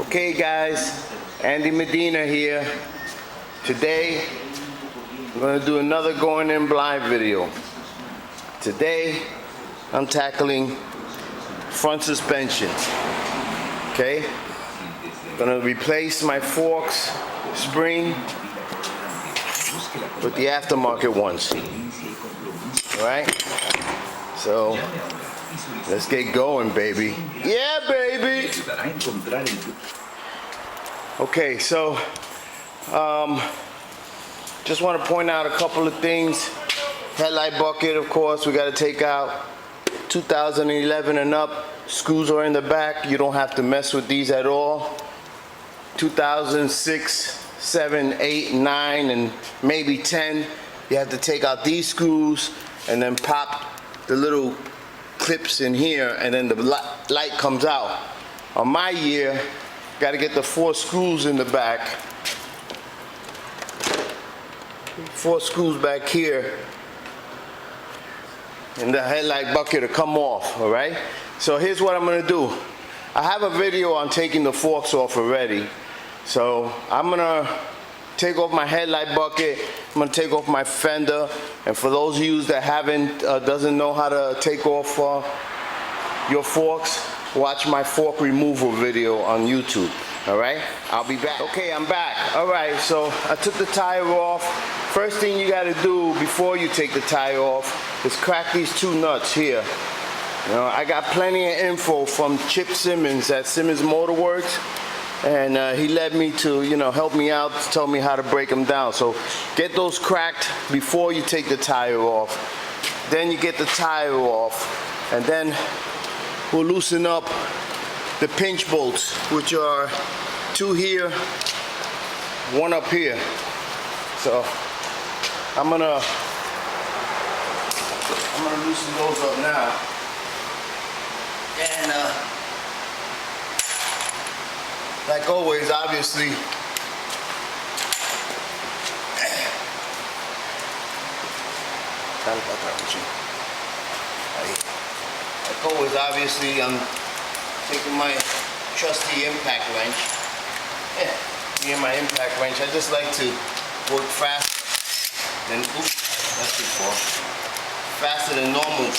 Okay guys, Andy Medina here. Today, I'm going to do another going in blind video. Today, I'm tackling front suspension. Okay? Going to replace my forks spring with the aftermarket ones. Alright? So, let's get going, baby. Yeah, baby! Okay, so, just want to point out a couple of things. Headlight bucket, of course, we got to take out. 2011 and up, screws are in the back. You don't have to mess with these at all. 2006, 7, 8, 9, and maybe 10, you have to take out these screws and then pop the little clips in here, and then the light comes out. On my year, got to get the 4 screws in the back. 4 screws back here, and the headlight bucket will come off, all right? So here's what I'm gonna do. I have a video on taking the forks off already. So I'm gonna take off my headlight bucket, I'm gonna take off my fender, and for those of you that doesn't know how to take off your forks, watch my fork removal video on YouTube. All right, I'll be back. Okay, I'm back. All right, so I took the tire off. First thing you got to do before you take the tire off is crack these 2 nuts here. You know, I got plenty of info from Chip Simmons at Simmons Motor Works, and he led me to, help me out, tell me how to break them down. So get those cracked before you take the tire off. Then you get the tire off, and then we'll loosen up the pinch bolts, which are 2 here, 1 up here. So I'm gonna loosen those up now. And like always, obviously, I'm taking my trusty impact wrench. Yeah, me and my impact wrench. I just like to work faster than, that's too far. Faster than normal.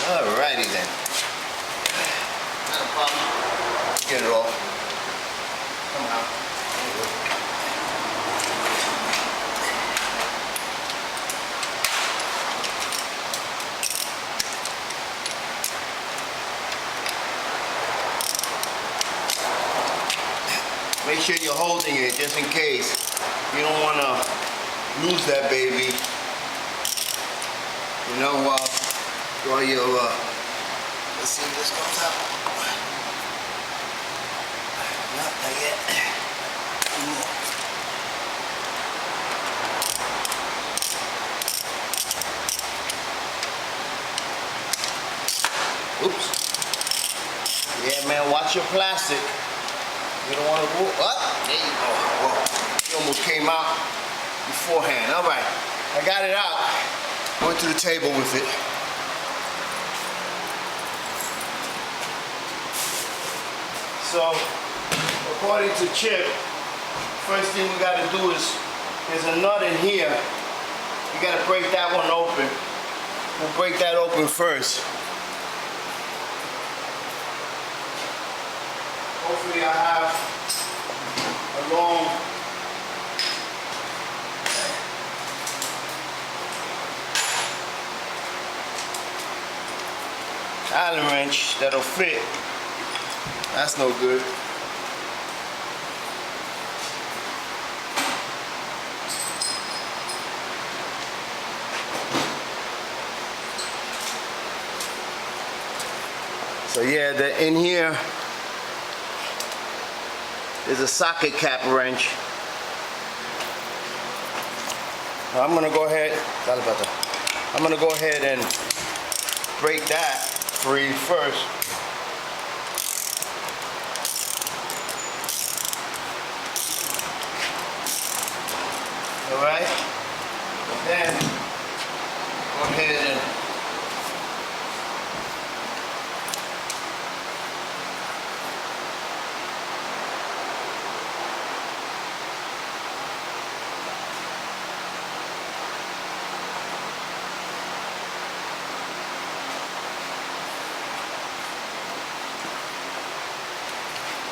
Alrighty then. Not a problem. Get it off. Come on. There you go. Make sure you're holding it just in case. You don't want to lose that baby. While you're, let's see if this comes out. No, not yet. Oops. Yeah, man, watch your plastic. You don't want to move up. There you go. Whoa. It almost came out beforehand. All right. I got it out. Went to the table with it. So, according to Chip, first thing we got to do is, there's a nut in here. You got to break that one open. We'll break that open first. Hopefully I have a long Allen wrench that'll fit. That's no good. So yeah, in here is a socket cap wrench. Now I'm gonna go ahead and break that free first. All right, and then go ahead and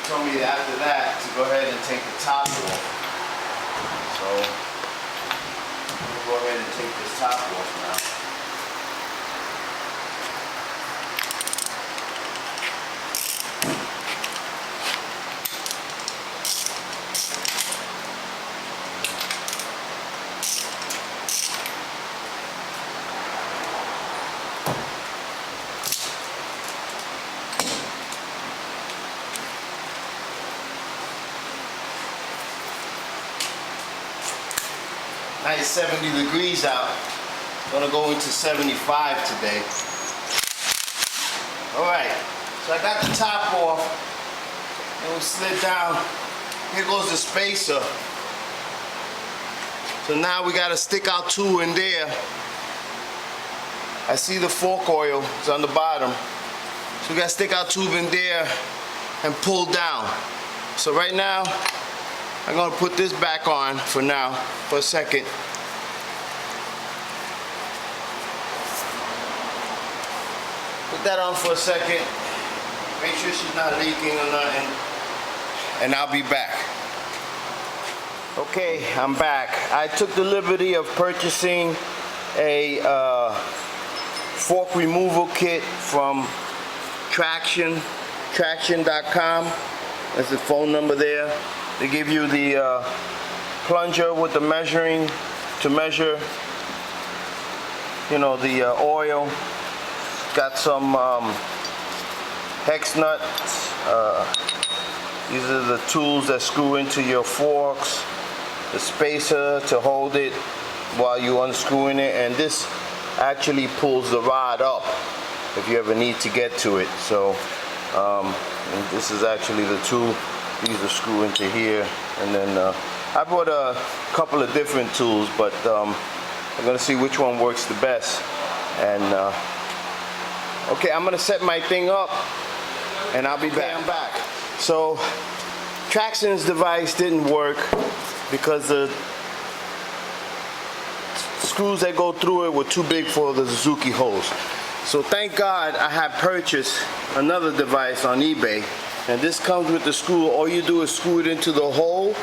told me that after that to go ahead and take the top off. So I'm gonna go ahead and take this top off now. Nice 70 degrees out. Gonna go into 75 today. Alright, so I got the top off and we slid down. Here goes the spacer. So now we got to stick our tool in there. I see the fork oil is on the bottom. So we got to stick our tube in there and pull down. So right now, I'm gonna put this back on for now, for a second. Put that on for a second. Make sure she's not leaking or nothing. And I'll be back. Okay, I'm back. I took the liberty of purchasing a fork removal kit from traction.com. That's the phone number there. They give you the plunger with the measuring to measure, you know, the oil. Got some hex nuts. These are the tools that screw into your forks. The spacer to hold it while you're unscrewing it, and this actually pulls the rod up if you ever need to get to it. So this is actually the tool. These are screw into here, and then I bought a couple of different tools, but I'm gonna see which one works the best. And okay, I'm gonna set my thing up, and I'll be back. I'm back. So Traction's device didn't work because the screws that go through it were too big for the Suzuki holes. So thank God I had purchased another device on eBay. And this comes with the screw. All you do is screw it into the hole.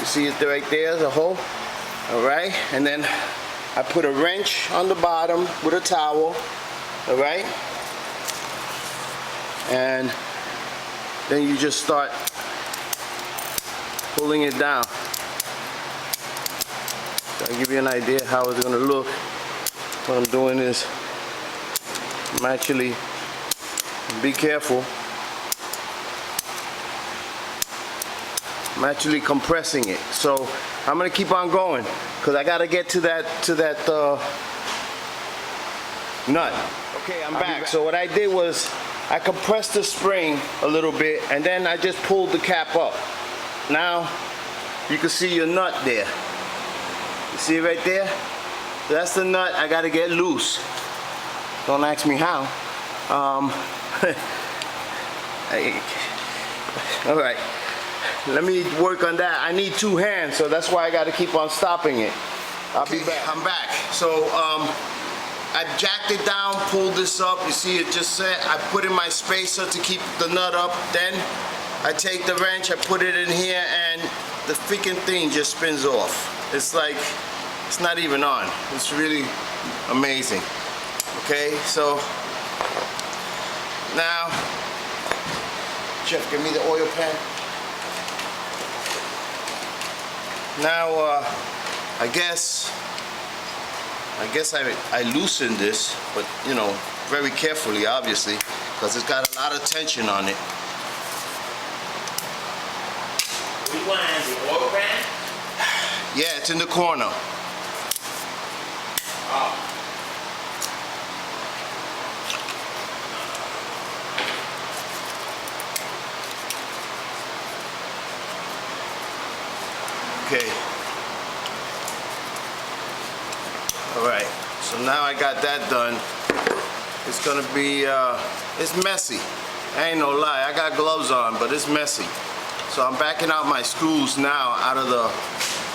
You see it right there, the hole. Alright, and then I put a wrench on the bottom with a towel. Alright, and then you just start pulling it down. So I'll give you an idea how it's going to look. What I'm doing is I'm actually, be careful, I'm actually compressing it. So I'm gonna keep on going because I gotta get to that nut. Okay, I'm back. So what I did was I compressed the spring a little bit and then I just pulled the cap up. Now you can see your nut there. You see it right there? That's the nut I gotta get loose. Don't ask me how. All right. Let me work on that. I need two hands, so that's why I got to keep on stopping it. I'll be back. I'm back. So I jacked it down, pulled this up. You see it just set. I put in my spacer to keep the nut up. Then I take the wrench, I put it in here, and the freaking thing just spins off. It's like, it's not even on. It's really amazing. Okay, so now, Jeff, give me the oil pan. Now, I guess I loosened this, but you know, very carefully, obviously, because it's got a lot of tension on it. Which one has the oil pan? Yeah, it's in the corner. Oh. Okay. Alright, so now I got that done. It's gonna be, it's messy. I ain't no lie, I got gloves on, but it's messy. So I'm backing out my screws now out of the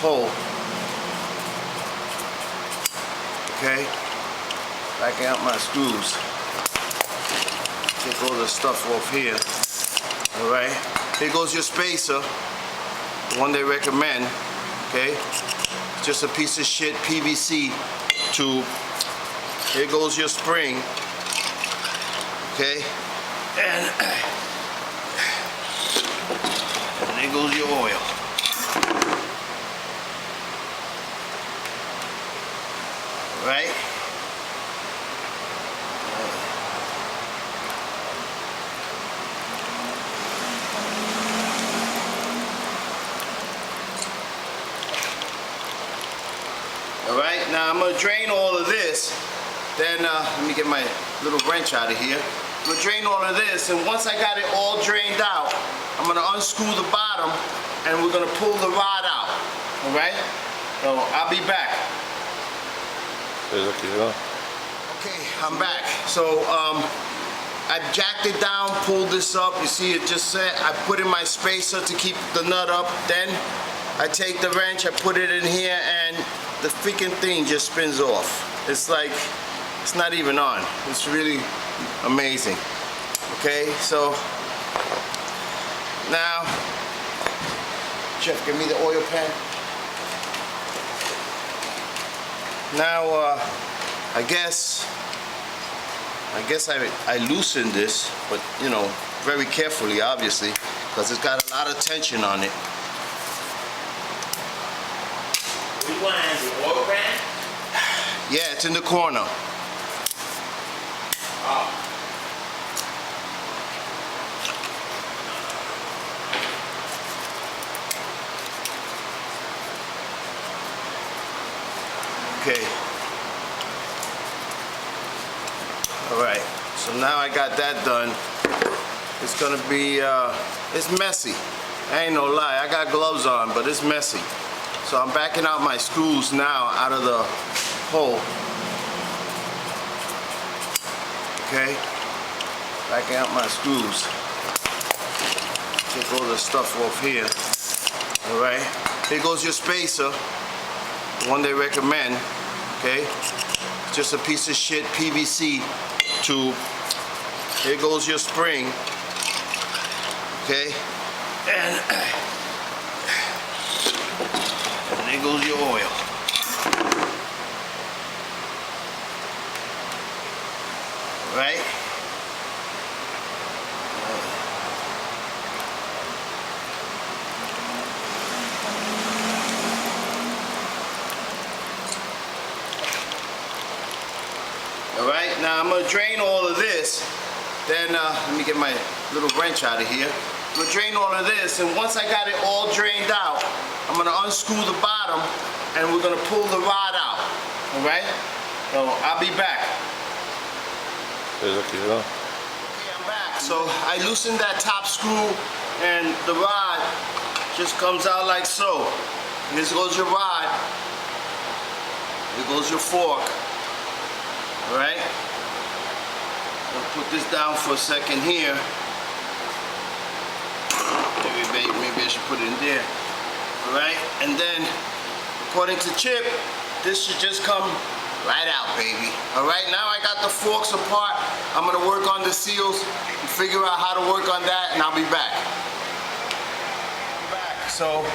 hole. Okay? Backing out my screws. Take all the stuff off here. Alright? Here goes your spacer, the one they recommend, okay? It's just a piece of shit PVC tube. Here goes your spring, okay? And there goes your oil. Right? Alright, now I'm going to drain all of this. Then, let me get my little wrench out of here. I'm going to drain all of this, and once I got it all drained out, I'm going to unscrew the bottom, and we're going to pull the rod out. Alright? So, I'll be back. Okay, I'm back. So, I jacked it down, pulled this up. You see it just set. I put in my spacer to keep the nut up. Then, I take the wrench, I put it in here, and the freaking thing just spins off. It's like, it's not even on. It's really amazing. Okay, so now, Jeff, give me the oil pan. Now, I guess I loosened this, but you know, very carefully, obviously, because it's got a lot of tension on it. Which one is the oil brand? Yeah, it's in the corner. Oh. Okay. Alright, so now I got that done. It's gonna be, it's messy. I ain't no lie, I got gloves on, but it's messy. So I'm backing out my screws now out of the hole. Okay, backing out my screws. Take all the stuff off here. Alright, here goes your spacer, the one they recommend. Okay, it's just a piece of shit PVC tube. Here goes your spring. Okay, and there goes your oil. Right? Alright, now I'm going to drain all of this. Then, let me get my little wrench out of here. I'm going to drain all of this, and once I got it all drained out, I'm going to unscrew the bottom, and we're going to pull the rod out. Alright? So, I'll be back. Okay, I'm back. So, I loosened that top screw, and the rod just comes out like so. Here goes your rod. Here goes your fork. Alright? I'll put this down for a second here. Maybe I should put it in there. Alright? And then, according to Chip, this should just come right out, baby. Alright? Now I got the forks apart. I'm going to work on the seals and figure out how to work on that, and I'll be back. So,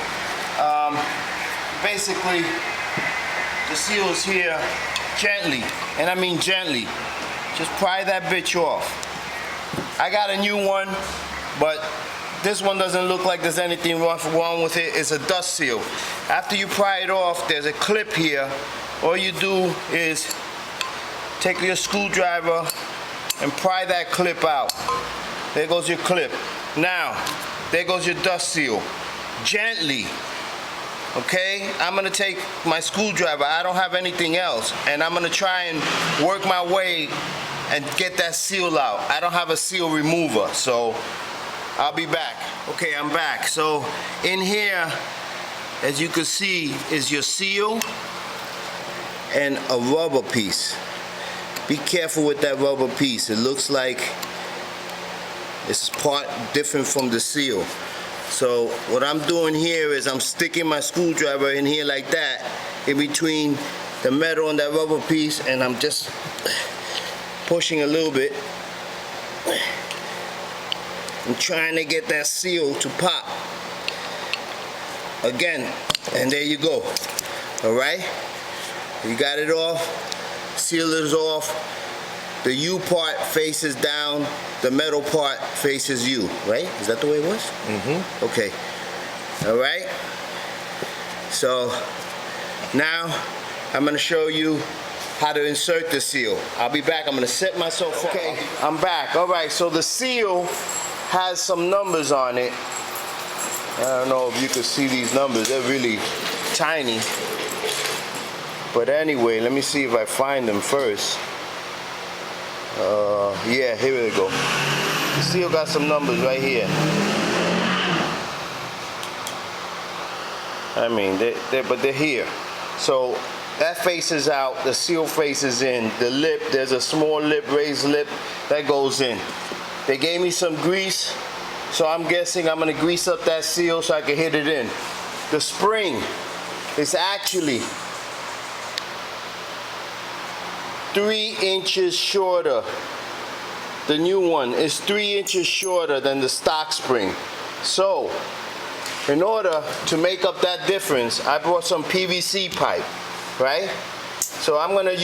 basically, the seal is here gently, and I mean gently. Just pry that bitch off. I got a new one, but this one doesn't look like there's anything wrong with it. It's a dust seal. After you pry it off, there's a clip here. All you do is take your screwdriver and pry that clip out. There goes your clip. Now, there goes your dust seal. Gently. Okay, I'm gonna take my screwdriver, I don't have anything else, and I'm gonna try and work my way and get that seal out. I don't have a seal remover, so I'll be back. Okay, I'm back. So in here, as you can see, is your seal and a rubber piece. Be careful with that rubber piece. It looks like it's part different from the seal. So what I'm doing here is I'm sticking my screwdriver in here like that, in between the metal and that rubber piece, and I'm just pushing a little bit. I'm trying to get that seal to pop. Again, and there you go. All right? You got it off. Seal is off. The U part faces down. The metal part faces you, right? Is that the way it was? Mm-hmm. Okay. All right? So now I'm gonna show you how to insert the seal. I'll be back. I'm gonna set myself up. Okay, I'm back. All right, so the seal has some numbers on it. I don't know if you can see these numbers. They're really tiny. But anyway, let me see if I find them first. Yeah, here we go. The seal got some numbers right here. I mean, but they're here. So that faces out, the seal faces in. The lip, there's a small lip, raised lip, that goes in. They gave me some grease, so I'm guessing I'm gonna grease up that seal so I can hit it in. The spring is actually 3 inches shorter. The new one is 3 inches shorter than the stock spring. So, in order to make up that difference, I brought some PVC pipe, right? So I'm gonna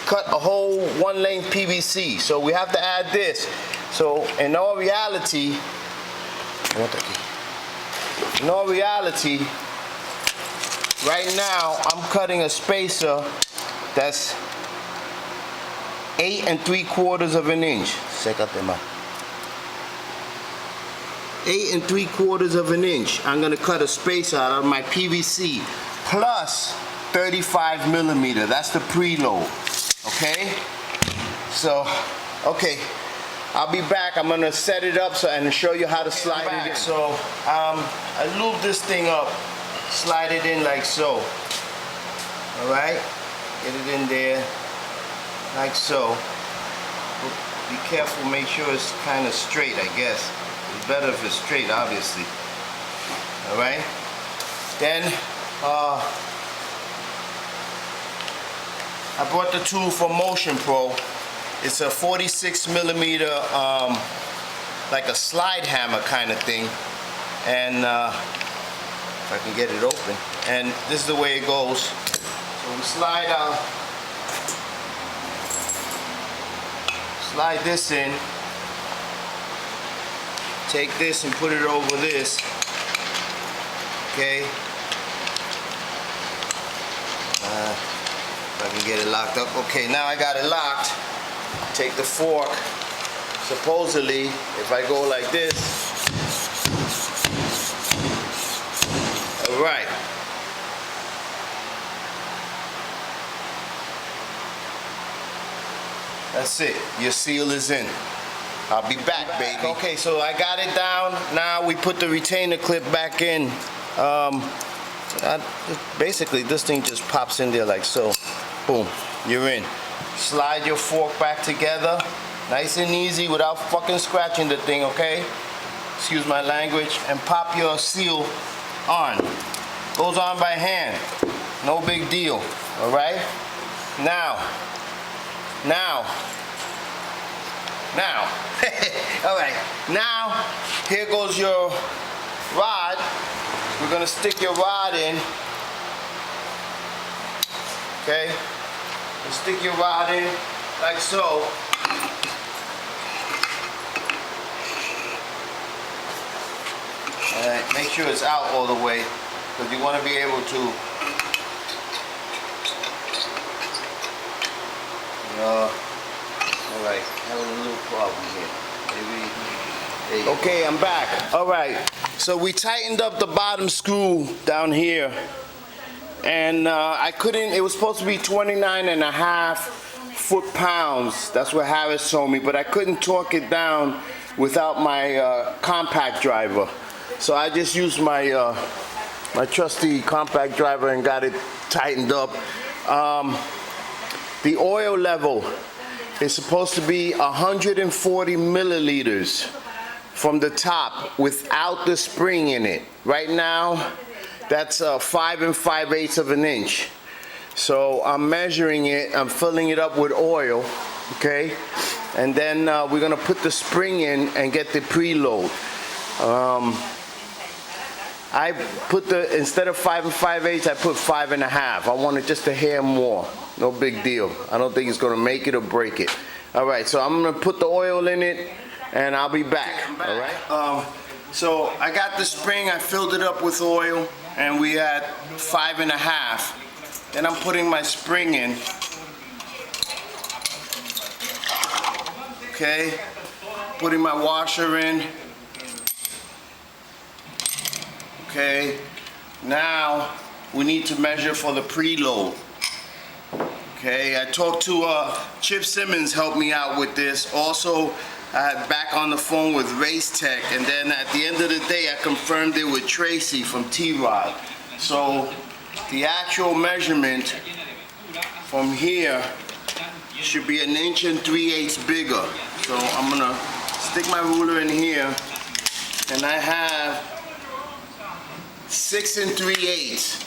cut a whole 1 length PVC. So we have to add this. So in all reality, right now I'm cutting a spacer that's 8 3/4 of an inch. 8 3/4 of an inch. I'm gonna cut a spacer out of my PVC plus 35 millimeter. That's the preload. Okay? So, okay. I'll be back. I'm gonna set it up and show you how to slide it in. So, I lube this thing up, slide it in like so. All right? Get it in there, like so. Be careful, make sure it's kind of straight, I guess. It's better if it's straight, obviously. All right? Then, I brought the tool from Motion Pro. It's a 46 millimeter, like a slide hammer kind of thing. And if I can get it open. And this is the way it goes. So we slide this in. Take this and put it over this. Okay. If I can get it locked up. Okay, now I got it locked. Take the fork. Supposedly, if I go like this. All right. That's it. Your seal is in. I'll be back, baby. Okay, so I got it down. Now we put the retainer clip back in. Basically, this thing just pops in there like so. Boom, you're in. Slide your fork back together. Nice and easy without fucking scratching the thing, okay? Excuse my language. And pop your seal on. Goes on by hand. No big deal, all right? Now. All right, now here goes your rod. We're gonna stick your rod in. Okay, you stick your rod in like so. All right, make sure it's out all the way because you want to be able to. All right, having a little problem here. Maybe. Okay, I'm back. All right, so we tightened up the bottom screw down here, and I couldn't. It was supposed to be 29.5 foot-pounds. That's what Harris told me, but I couldn't torque it down without my compact driver. So I just used my my trusty compact driver and got it tightened up. The oil level is supposed to be 140 milliliters from the top without the spring in it. Right now, that's 5 5/8 of an inch. So I'm measuring it, I'm filling it up with oil, okay? and then we're gonna put the spring in and get the preload. I put instead of 5 5/8, I put 5 1/2. I want it just a hair more. No big deal. I don't think it's gonna make it or break it. All right, so I'm gonna put the oil in it, and I'll be back. All right. So I got the spring. I filled it up with oil, and we had 5 1/2. Then I'm putting my spring in. Okay. Putting my washer in. Okay, now we need to measure for the preload. Okay, I talked to Chip Simmons, helped me out with this. Also, I had back on the phone with Race Tech, and then at the end of the day, I confirmed it with Tracy from T-Rod. So the actual measurement from here should be 1 3/8 bigger. So I'm gonna stick my ruler in here, and I have 6 3/8.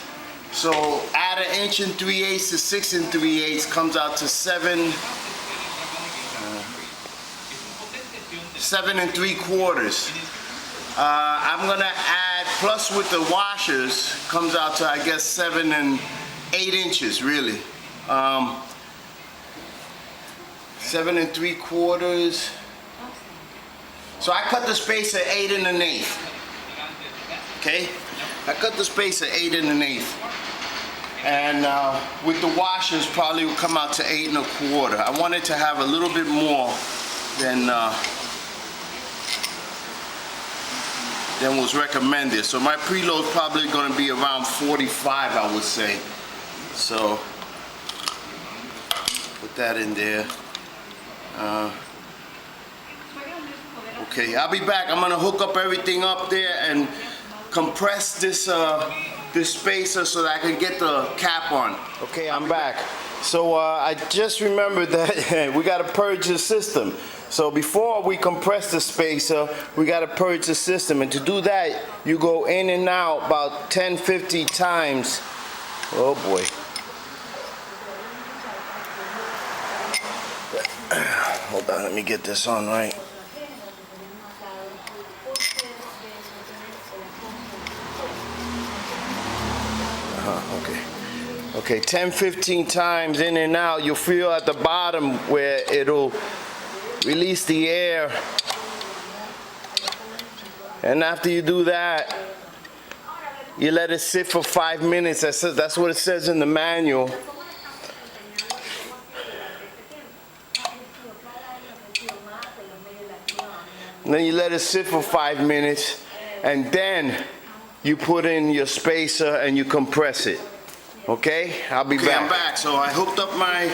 So add 1 3/8 to 6 3/8 comes out to 7 3/4. I'm gonna add, plus with the washers, comes out to, I guess, 7 8 inches, really. 7 3/4. So I cut the space at 8 1/8. Okay, I cut the space at 8 1/8. And with the washers, probably will come out to 8 1/4. I wanted to have a little bit more than was recommended. So my preload is probably going to be around 45, I would say. So put that in there. Okay, I'll be back. I'm gonna hook up everything up there and compress this spacer so that I can get the cap on. Okay, I'm back. So I just remembered that we gotta purge the system. So before we compress the spacer, we gotta purge the system. And to do that, you go in and out about 10-50 times. Oh boy. Hold on, let me get this on right. Okay, 10-15 times in and out. You'll feel at the bottom where it'll release the air. And after you do that, you let it sit for 5 minutes. That's what it says in the manual. And then you let it sit for 5 minutes, and then you put in your spacer and you compress it. Okay, I'll be back. I'm back. So I hooked up my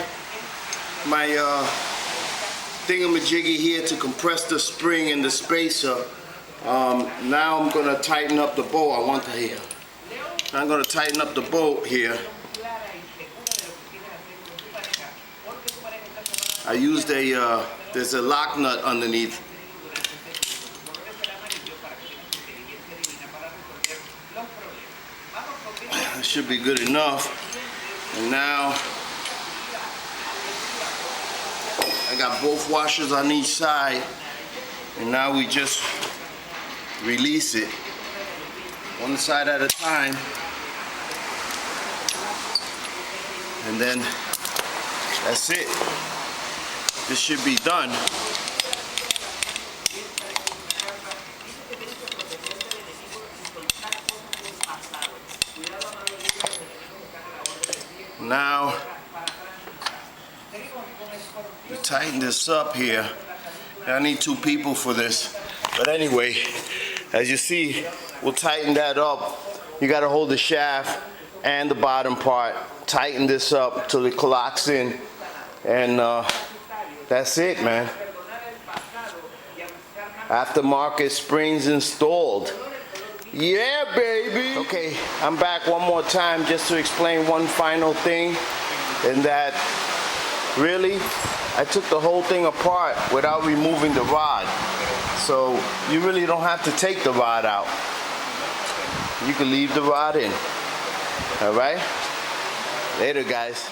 thingamajiggy here to compress the spring and the spacer. Now I'm gonna tighten up the bolt. I'm gonna tighten up the bolt here. I used there's a lock nut underneath. That should be good enough. And now I got both washers on each side, and now we just release it one side at a time, and then that's it. This should be done. Now, we tighten this up here. I need 2 people for this. But anyway, as you see, we'll tighten that up. You gotta hold the shaft and the bottom part. Tighten this up till it locks in. And that's it, man. Aftermarket springs installed. Yeah, baby. Okay, I'm back one more time just to explain one final thing, and that really, I took the whole thing apart without removing the rod. So you really don't have to take the rod out. You can leave the rod in. All right? Later, guys.